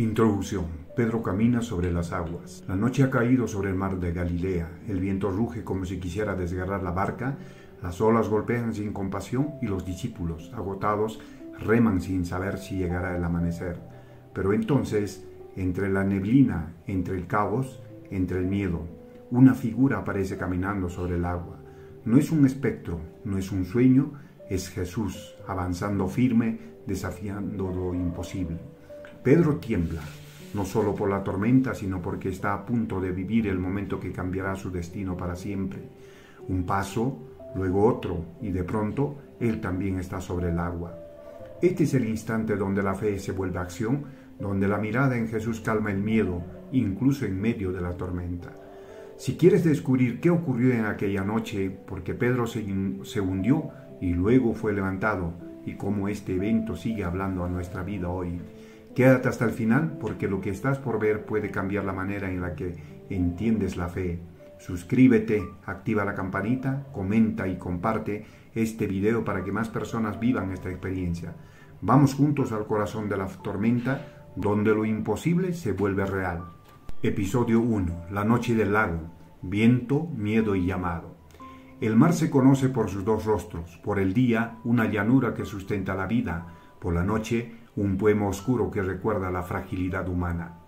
Introducción. Pedro camina sobre las aguas. La noche ha caído sobre el mar de Galilea. El viento ruge como si quisiera desgarrar la barca. Las olas golpean sin compasión y los discípulos, agotados, reman sin saber si llegará el amanecer. Pero entonces, entre la neblina, entre el caos, entre el miedo, una figura aparece caminando sobre el agua. No es un espectro, no es un sueño, es Jesús, avanzando firme, desafiando lo imposible. Pedro tiembla, no solo por la tormenta, sino porque está a punto de vivir el momento que cambiará su destino para siempre. Un paso, luego otro, y de pronto él también está sobre el agua. Este es el instante donde la fe se vuelve acción, donde la mirada en Jesús calma el miedo, incluso en medio de la tormenta. Si quieres descubrir qué ocurrió en aquella noche, porque Pedro se hundió y luego fue levantado, y cómo este evento sigue hablando a nuestra vida hoy, quédate hasta el final, porque lo que estás por ver puede cambiar la manera en la que entiendes la fe. Suscríbete, activa la campanita, comenta y comparte este video para que más personas vivan esta experiencia. Vamos juntos al corazón de la tormenta, donde lo imposible se vuelve real. Episodio 1. La noche del lago. Viento, miedo y llamado. El mar se conoce por sus dos rostros. Por el día, una llanura que sustenta la vida. Por la noche, un poema oscuro que recuerda la fragilidad humana.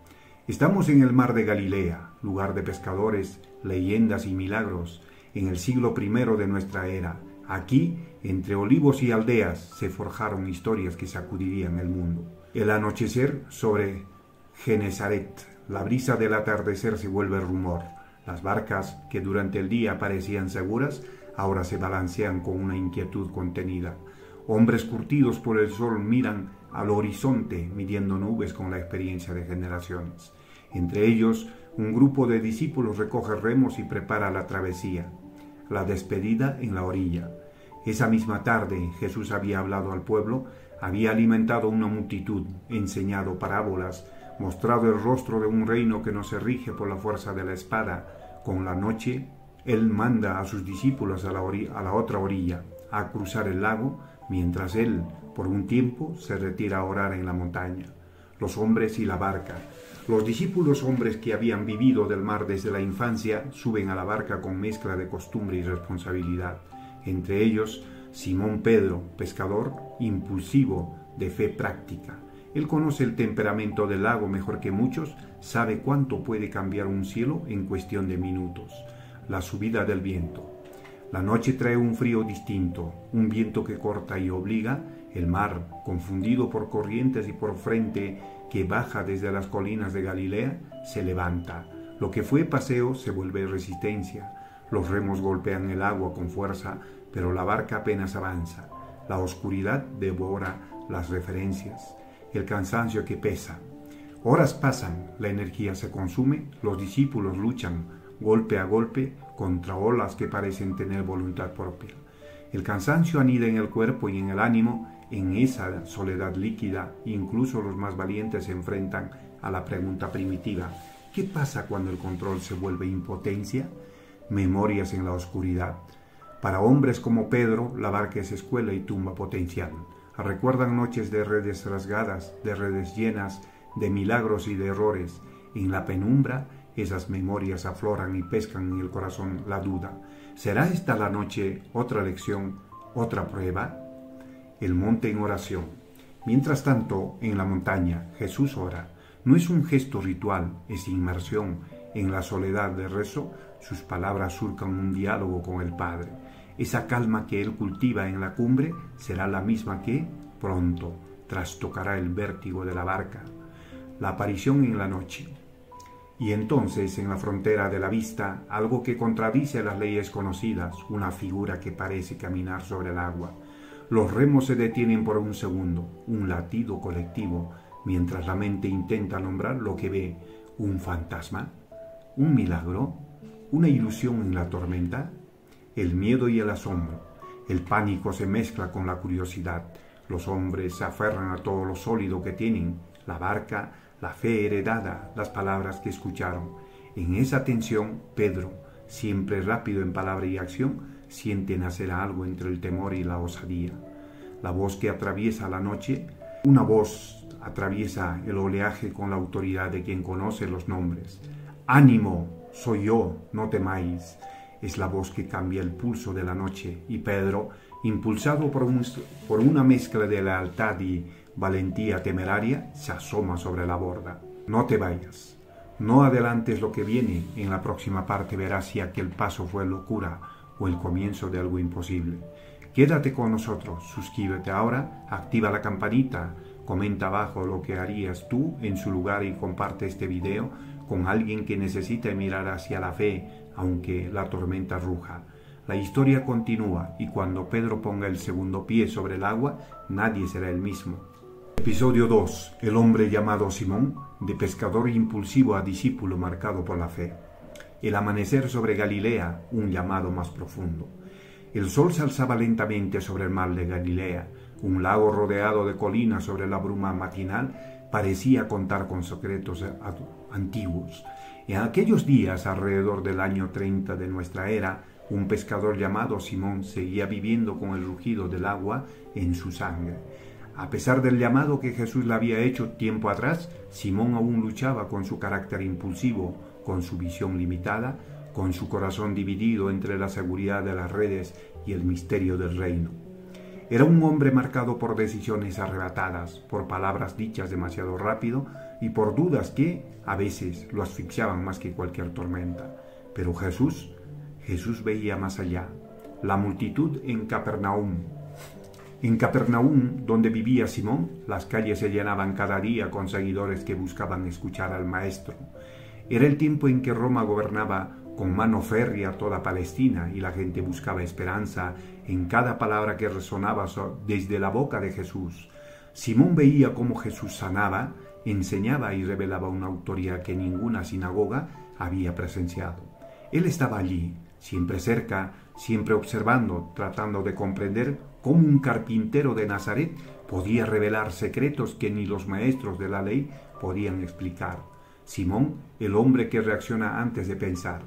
Estamos en el mar de Galilea, lugar de pescadores, leyendas y milagros, en el siglo I de nuestra era. Aquí, entre olivos y aldeas, se forjaron historias que sacudirían el mundo. El anochecer sobre Genesaret. La brisa del atardecer se vuelve rumor. Las barcas, que durante el día parecían seguras, ahora se balancean con una inquietud contenida. Hombres curtidos por el sol miran al horizonte, midiendo nubes con la experiencia de generaciones. Entre ellos, un grupo de discípulos recoge remos y prepara la travesía. La despedida en la orilla. Esa misma tarde Jesús había hablado al pueblo, había alimentado una multitud, enseñado parábolas, mostrado el rostro de un reino que no se rige por la fuerza de la espada. Con la noche, Él manda a sus discípulos a la otra orilla, a cruzar el lago, mientras Él, por un tiempo, se retira a orar en la montaña. Los hombres y la barca. Los discípulos, hombres que habían vivido del mar desde la infancia, suben a la barca con mezcla de costumbre y responsabilidad. Entre ellos, Simón Pedro, pescador impulsivo, de fe práctica. Él conoce el temperamento del lago mejor que muchos, sabe cuánto puede cambiar un cielo en cuestión de minutos. La subida del viento. La noche trae un frío distinto, un viento que corta y obliga. El mar, confundido por corrientes y por frente que baja desde las colinas de Galilea, se levanta. Lo que fue paseo se vuelve resistencia. Los remos golpean el agua con fuerza, pero la barca apenas avanza. La oscuridad devora las referencias. El cansancio que pesa. Horas pasan, la energía se consume, los discípulos luchan, golpe a golpe, contra olas que parecen tener voluntad propia. El cansancio anida en el cuerpo y en el ánimo, en esa soledad líquida. Incluso los más valientes se enfrentan a la pregunta primitiva: ¿qué pasa cuando el control se vuelve impotencia? Memorias en la oscuridad. Para hombres como Pedro, la barca es escuela y tumba potencial. Recuerdan noches de redes rasgadas, de redes llenas, de milagros y de errores. En la penumbra, esas memorias afloran y pescan en el corazón la duda. ¿Será esta la noche otra lección, otra prueba? El monte en oración. Mientras tanto, en la montaña, Jesús ora. No es un gesto ritual, es inmersión. En la soledad de rezo, sus palabras surcan un diálogo con el Padre. Esa calma que Él cultiva en la cumbre será la misma que, pronto, trastocará el vértigo de la barca. La aparición en la noche. Y entonces, en la frontera de la vista, algo que contradice las leyes conocidas, una figura que parece caminar sobre el agua. Los remos se detienen por un segundo, un latido colectivo, mientras la mente intenta nombrar lo que ve: un fantasma, un milagro, una ilusión en la tormenta. El miedo y el asombro. El pánico se mezcla con la curiosidad. Los hombres se aferran a todo lo sólido que tienen: la barca, la fe heredada, las palabras que escucharon. En esa tensión, Pedro, siempre rápido en palabra y acción, siente nacer algo entre el temor y la osadía. La voz que atraviesa la noche, una voz atraviesa el oleaje con la autoridad de quien conoce los nombres. «Ánimo, soy yo, no temáis». Es la voz que cambia el pulso de la noche, y Pedro, impulsado por una mezcla de lealtad y valentía temeraria, se asoma sobre la borda. No te vayas, no adelantes lo que viene. En la próxima parte verás si aquel paso fue locura o el comienzo de algo imposible. Quédate con nosotros, suscríbete ahora, activa la campanita, comenta abajo lo que harías tú en su lugar y comparte este video con alguien que necesite mirar hacia la fe, aunque la tormenta ruja. La historia continúa, y cuando Pedro ponga el segundo pie sobre el agua, nadie será el mismo. Episodio 2. El hombre llamado Simón, de pescador impulsivo a discípulo marcado por la fe. El amanecer sobre Galilea, un llamado más profundo. El sol se alzaba lentamente sobre el mar de Galilea. Un lago rodeado de colinas sobre la bruma matinal parecía contar con secretos antiguos. En aquellos días, alrededor del año 30 de nuestra era, un pescador llamado Simón seguía viviendo con el rugido del agua en su sangre. A pesar del llamado que Jesús le había hecho tiempo atrás, Simón aún luchaba con su carácter impulsivo, con su visión limitada, con su corazón dividido entre la seguridad de las redes y el misterio del reino. Era un hombre marcado por decisiones arrebatadas, por palabras dichas demasiado rápido y por dudas que, a veces, lo asfixiaban más que cualquier tormenta. Pero Jesús veía más allá. La multitud en Capernaum. En Capernaum, donde vivía Simón, las calles se llenaban cada día con seguidores que buscaban escuchar al Maestro. Era el tiempo en que Roma gobernaba con mano férrea toda Palestina, y la gente buscaba esperanza en cada palabra que resonaba desde la boca de Jesús. Simón veía cómo Jesús sanaba, enseñaba y revelaba una autoridad que ninguna sinagoga había presenciado. Él estaba allí, siempre cerca, siempre observando, tratando de comprender cómo un carpintero de Nazaret podía revelar secretos que ni los maestros de la ley podían explicar. Simón, el hombre que reacciona antes de pensar.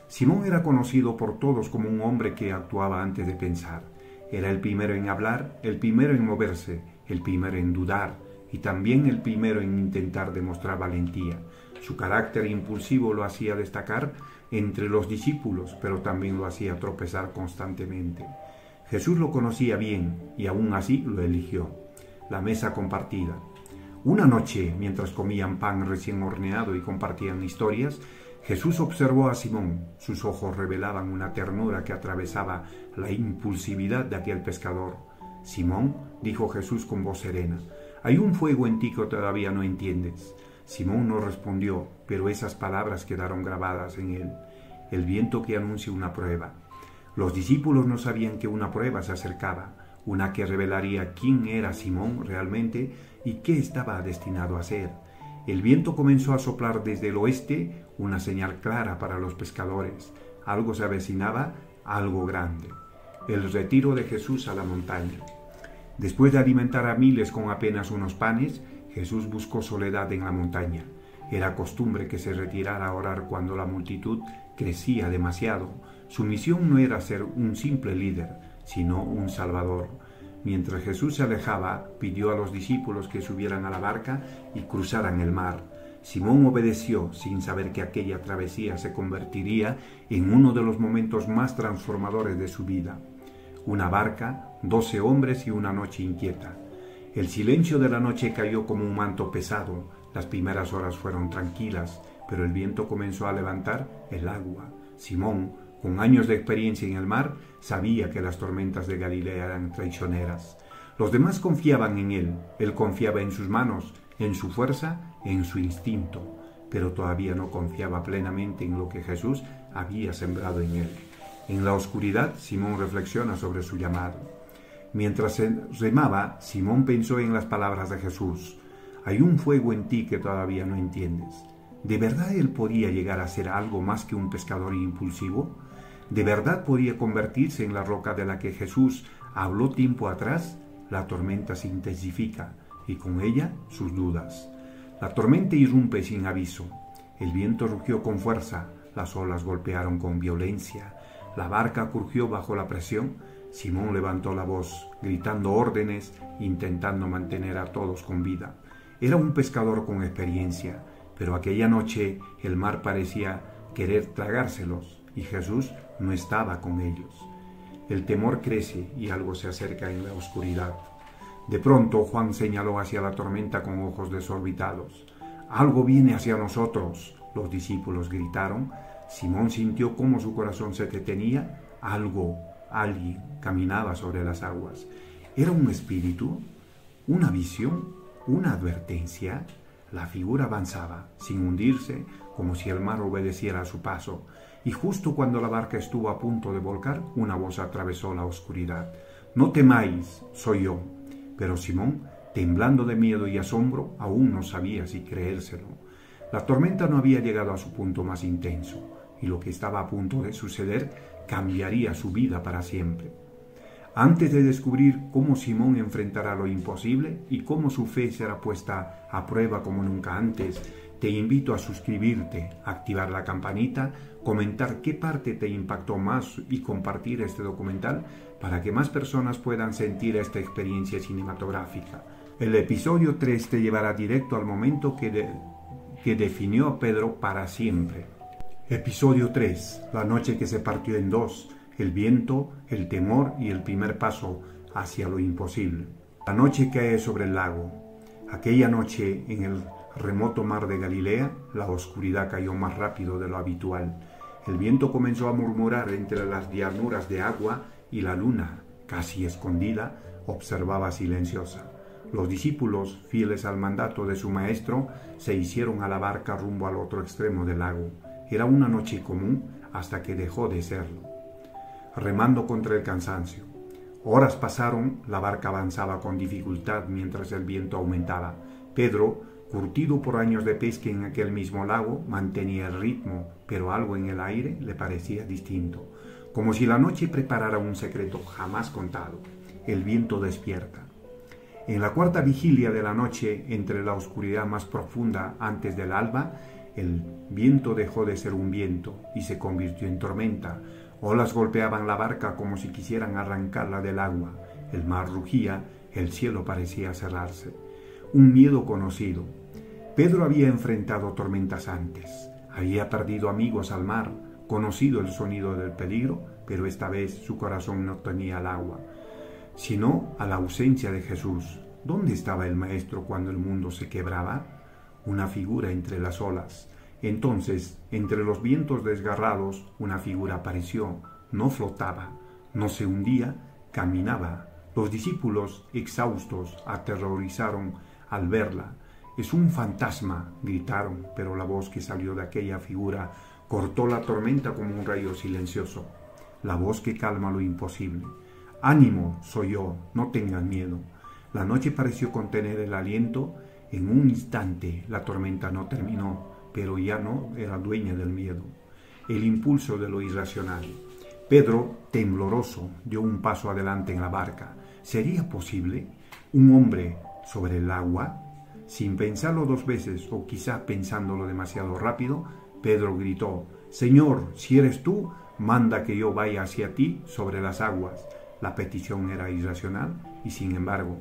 Simón era conocido por todos como un hombre que actuaba antes de pensar. Era el primero en hablar, el primero en moverse, el primero en dudar y también el primero en intentar demostrar valentía. Su carácter impulsivo lo hacía destacar entre los discípulos, pero también lo hacía tropezar constantemente. Jesús lo conocía bien y aún así lo eligió. La mesa compartida. Una noche, mientras comían pan recién horneado y compartían historias, Jesús observó a Simón. Sus ojos revelaban una ternura que atravesaba la impulsividad de aquel pescador. «Simón», dijo Jesús con voz serena, «hay un fuego en ti que todavía no entiendes». Simón no respondió, pero esas palabras quedaron grabadas en él. El viento que anuncia una prueba. Los discípulos no sabían que una prueba se acercaba, una que revelaría quién era Simón realmente y qué estaba destinado a ser. El viento comenzó a soplar desde el oeste, una señal clara para los pescadores. Algo se avecinaba, algo grande. El retiro de Jesús a la montaña. Después de alimentar a miles con apenas unos panes, Jesús buscó soledad en la montaña. Era costumbre que se retirara a orar cuando la multitud crecía demasiado. Su misión no era ser un simple líder, sino un salvador. Mientras Jesús se alejaba, pidió a los discípulos que subieran a la barca y cruzaran el mar. Simón obedeció sin saber que aquella travesía se convertiría en uno de los momentos más transformadores de su vida. Una barca, 12 hombres y una noche inquieta. El silencio de la noche cayó como un manto pesado. Las primeras horas fueron tranquilas, pero el viento comenzó a levantar el agua. Simón, con años de experiencia en el mar, sabía que las tormentas de Galilea eran traicioneras. Los demás confiaban en él. Él confiaba en sus manos, en su fuerza, en su instinto, pero todavía no confiaba plenamente en lo que Jesús había sembrado en él. En la oscuridad, Simón reflexiona sobre su llamado. Mientras remaba, Simón pensó en las palabras de Jesús. «Hay un fuego en ti que todavía no entiendes». ¿De verdad él podía llegar a ser algo más que un pescador impulsivo? ¿De verdad podía convertirse en la roca de la que Jesús habló tiempo atrás? La tormenta se intensifica y con ella sus dudas. La tormenta irrumpe sin aviso. El viento rugió con fuerza, las olas golpearon con violencia, la barca crujió bajo la presión. Simón levantó la voz, gritando órdenes, intentando mantener a todos con vida. Era un pescador con experiencia, pero aquella noche el mar parecía querer tragárselos y Jesús no estaba con ellos. El temor crece y algo se acerca en la oscuridad. De pronto Juan señaló hacia la tormenta con ojos desorbitados. «Algo viene hacia nosotros», los discípulos gritaron. Simón sintió cómo su corazón se detenía. Alguien caminaba sobre las aguas. ¿Era un espíritu? ¿Una visión? ¿Una advertencia? La figura avanzaba, sin hundirse, como si el mar obedeciera a su paso, y justo cuando la barca estuvo a punto de volcar, una voz atravesó la oscuridad. «No temáis, soy yo». Pero Simón, temblando de miedo y asombro, aún no sabía si creérselo. La tormenta no había llegado a su punto más intenso, y lo que estaba a punto de suceder cambiaría su vida para siempre. Antes de descubrir cómo Simón enfrentará lo imposible y cómo su fe será puesta a prueba como nunca antes, te invito a suscribirte, activar la campanita, comentar qué parte te impactó más y compartir este documental para que más personas puedan sentir esta experiencia cinematográfica. El episodio 3 te llevará directo al momento que definió a Pedro para siempre. Episodio 3. La noche que se partió en dos. El viento, el temor y el primer paso hacia lo imposible. La noche cae sobre el lago. Aquella noche, en el remoto mar de Galilea, la oscuridad cayó más rápido de lo habitual. El viento comenzó a murmurar entre las llanuras de agua y la luna, casi escondida, observaba silenciosa. Los discípulos, fieles al mandato de su maestro, se hicieron a la barca rumbo al otro extremo del lago. Era una noche común hasta que dejó de serlo. Remando contra el cansancio. Horas pasaron, la barca avanzaba con dificultad mientras el viento aumentaba. Pedro, curtido por años de pesca en aquel mismo lago, mantenía el ritmo, pero algo en el aire le parecía distinto, como si la noche preparara un secreto jamás contado. El viento despierta. En la cuarta vigilia de la noche, entre la oscuridad más profunda antes del alba, el viento dejó de ser un viento y se convirtió en tormenta. Olas golpeaban la barca como si quisieran arrancarla del agua. El mar rugía, el cielo parecía cerrarse. Un miedo conocido. Pedro había enfrentado tormentas antes. Había perdido amigos al mar, conocido el sonido del peligro, pero esta vez su corazón no tenía al agua, sino a la ausencia de Jesús. ¿Dónde estaba el Maestro cuando el mundo se quebraba? Una figura entre las olas. Entonces, entre los vientos desgarrados, una figura apareció. No flotaba, no se hundía, caminaba. Los discípulos, exhaustos, aterrorizaron al verla. «Es un fantasma», gritaron, pero la voz que salió de aquella figura cortó la tormenta como un rayo silencioso. La voz que calma lo imposible. «Ánimo, soy yo, no tengan miedo». La noche pareció contener el aliento. En un instante la tormenta no terminó, pero ya no era dueña del miedo, el impulso de lo irracional. Pedro, tembloroso, dio un paso adelante en la barca. ¿Sería posible? ¿Un hombre sobre el agua? Sin pensarlo dos veces, o quizá pensándolo demasiado rápido, Pedro gritó: «Señor, si eres tú, manda que yo vaya hacia ti sobre las aguas». La petición era irracional y, sin embargo,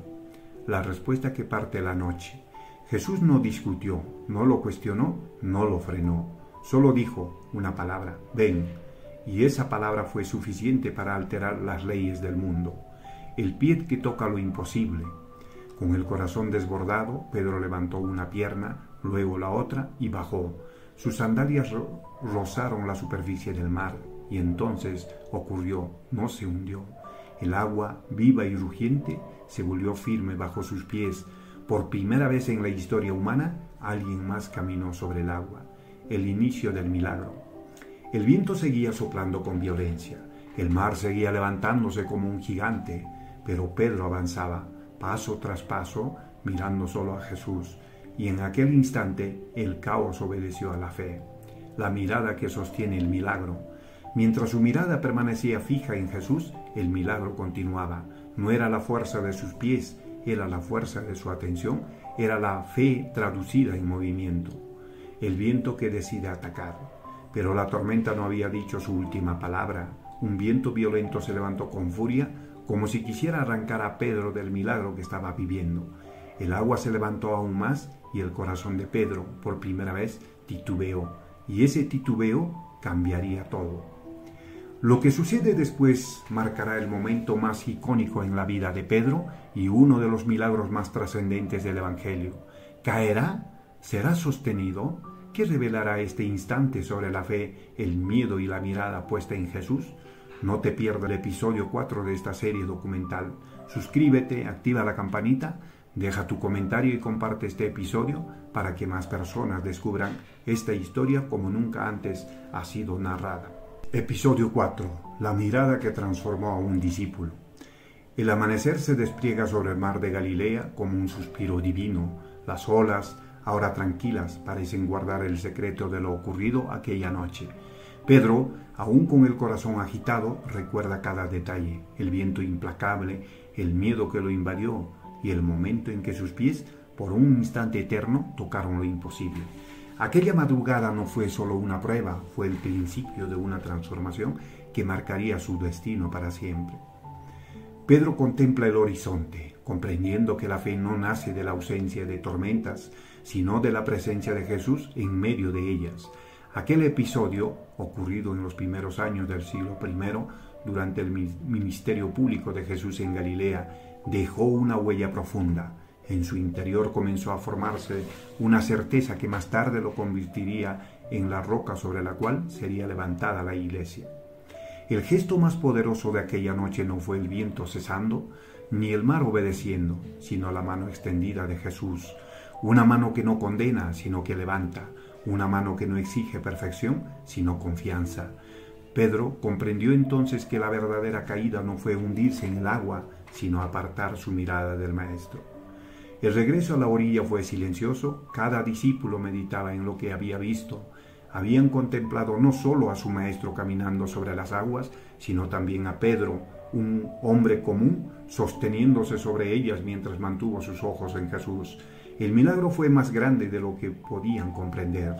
la respuesta que parte la noche. Jesús no discutió, no lo cuestionó, no lo frenó. Solo dijo una palabra: «Ven». Y esa palabra fue suficiente para alterar las leyes del mundo. El pie que toca lo imposible. Con el corazón desbordado, Pedro levantó una pierna, luego la otra y bajó. Sus sandalias rozaron la superficie del mar y entonces ocurrió, no se hundió. El agua, viva y rugiente, se volvió firme bajo sus pies. Por primera vez en la historia humana, alguien más caminó sobre el agua. El inicio del milagro. El viento seguía soplando con violencia. El mar seguía levantándose como un gigante, pero Pedro avanzaba, paso tras paso, mirando solo a Jesús. Y en aquel instante, el caos obedeció a la fe. La mirada que sostiene el milagro. Mientras su mirada permanecía fija en Jesús, el milagro continuaba. No era la fuerza de sus pies, era la fuerza de su atención, era la fe traducida en movimiento. El viento que decide atacar. Pero la tormenta no había dicho su última palabra. Un viento violento se levantó con furia, como si quisiera arrancar a Pedro del milagro que estaba viviendo. El agua se levantó aún más y el corazón de Pedro, por primera vez, titubeó. Y ese titubeo cambiaría todo. Lo que sucede después marcará el momento más icónico en la vida de Pedro y uno de los milagros más trascendentes del Evangelio. ¿Caerá? ¿Será sostenido? ¿Qué revelará este instante sobre la fe, el miedo y la mirada puesta en Jesús? No te pierdas el episodio 4 de esta serie documental. Suscríbete, activa la campanita, deja tu comentario y comparte este episodio para que más personas descubran esta historia como nunca antes ha sido narrada. Episodio 4. La mirada que transformó a un discípulo. El amanecer se despliega sobre el mar de Galilea como un suspiro divino. Las olas, ahora tranquilas, parecen guardar el secreto de lo ocurrido aquella noche. Pedro, aún con el corazón agitado, recuerda cada detalle, el viento implacable, el miedo que lo invadió y el momento en que sus pies, por un instante eterno, tocaron lo imposible. Aquella madrugada no fue solo una prueba, fue el principio de una transformación que marcaría su destino para siempre. Pedro contempla el horizonte, comprendiendo que la fe no nace de la ausencia de tormentas, sino de la presencia de Jesús en medio de ellas. Aquel episodio, ocurrido en los primeros años del siglo I, durante el ministerio público de Jesús en Galilea, dejó una huella profunda. En su interior comenzó a formarse una certeza que más tarde lo convertiría en la roca sobre la cual sería levantada la iglesia. El gesto más poderoso de aquella noche no fue el viento cesando, ni el mar obedeciendo, sino la mano extendida de Jesús. Una mano que no condena, sino que levanta. Una mano que no exige perfección, sino confianza. Pedro comprendió entonces que la verdadera caída no fue hundirse en el agua, sino apartar su mirada del Maestro. El regreso a la orilla fue silencioso. Cada discípulo meditaba en lo que había visto. Habían contemplado no solo a su Maestro caminando sobre las aguas, sino también a Pedro, un hombre común, sosteniéndose sobre ellas mientras mantuvo sus ojos en Jesús. El milagro fue más grande de lo que podían comprender.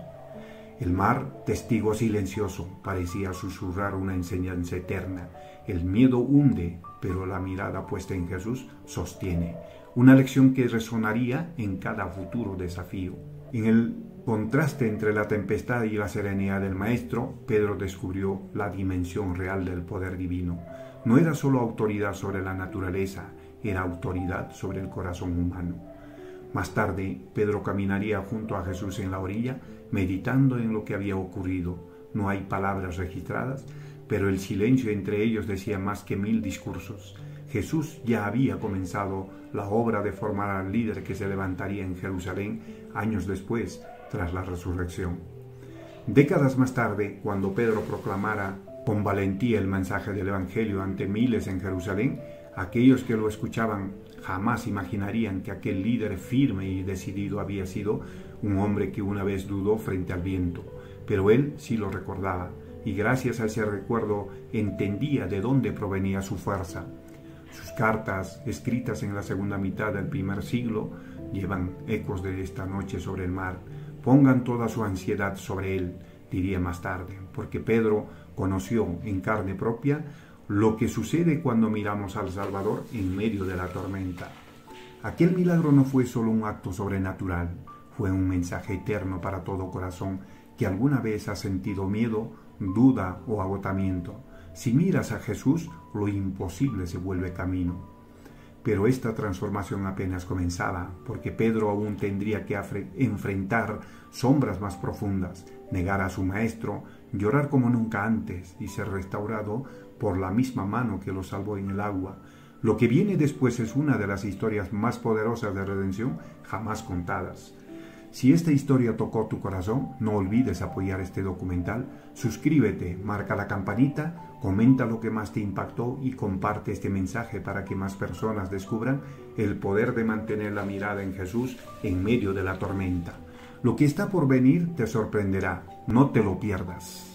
El mar, testigo silencioso, parecía susurrar una enseñanza eterna. El miedo hunde, pero la mirada puesta en Jesús sostiene. Una lección que resonaría en cada futuro desafío. En el contraste entre la tempestad y la serenidad del Maestro, Pedro descubrió la dimensión real del poder divino. No era solo autoridad sobre la naturaleza, era autoridad sobre el corazón humano. Más tarde, Pedro caminaría junto a Jesús en la orilla, meditando en lo que había ocurrido. No hay palabras registradas, pero el silencio entre ellos decía más que 1000 discursos. Jesús ya había comenzado la obra de formar al líder que se levantaría en Jerusalén años después, tras la resurrección. Décadas más tarde, cuando Pedro proclamara con valentía el mensaje del Evangelio ante miles en Jerusalén, aquellos que lo escuchaban jamás imaginarían que aquel líder firme y decidido había sido un hombre que una vez dudó frente al viento, pero él sí lo recordaba, y gracias a ese recuerdo entendía de dónde provenía su fuerza. Sus cartas, escritas en la segunda mitad del primer siglo, llevan ecos de esta noche sobre el mar. Pongan toda su ansiedad sobre él, diría más tarde, porque Pedro conoció en carne propia lo que sucede cuando miramos al Salvador en medio de la tormenta. Aquel milagro no fue solo un acto sobrenatural, fue un mensaje eterno para todo corazón que alguna vez ha sentido miedo, duda o agotamiento. Si miras a Jesús, lo imposible se vuelve camino. Pero esta transformación apenas comenzaba, porque Pedro aún tendría que enfrentar sombras más profundas, negar a su Maestro, llorar como nunca antes y ser restaurado por la misma mano que lo salvó en el agua. Lo que viene después es una de las historias más poderosas de redención jamás contadas. Si esta historia tocó tu corazón, no olvides apoyar este documental, suscríbete, marca la campanita, comenta lo que más te impactó y comparte este mensaje para que más personas descubran el poder de mantener la mirada en Jesús en medio de la tormenta. Lo que está por venir te sorprenderá, no te lo pierdas.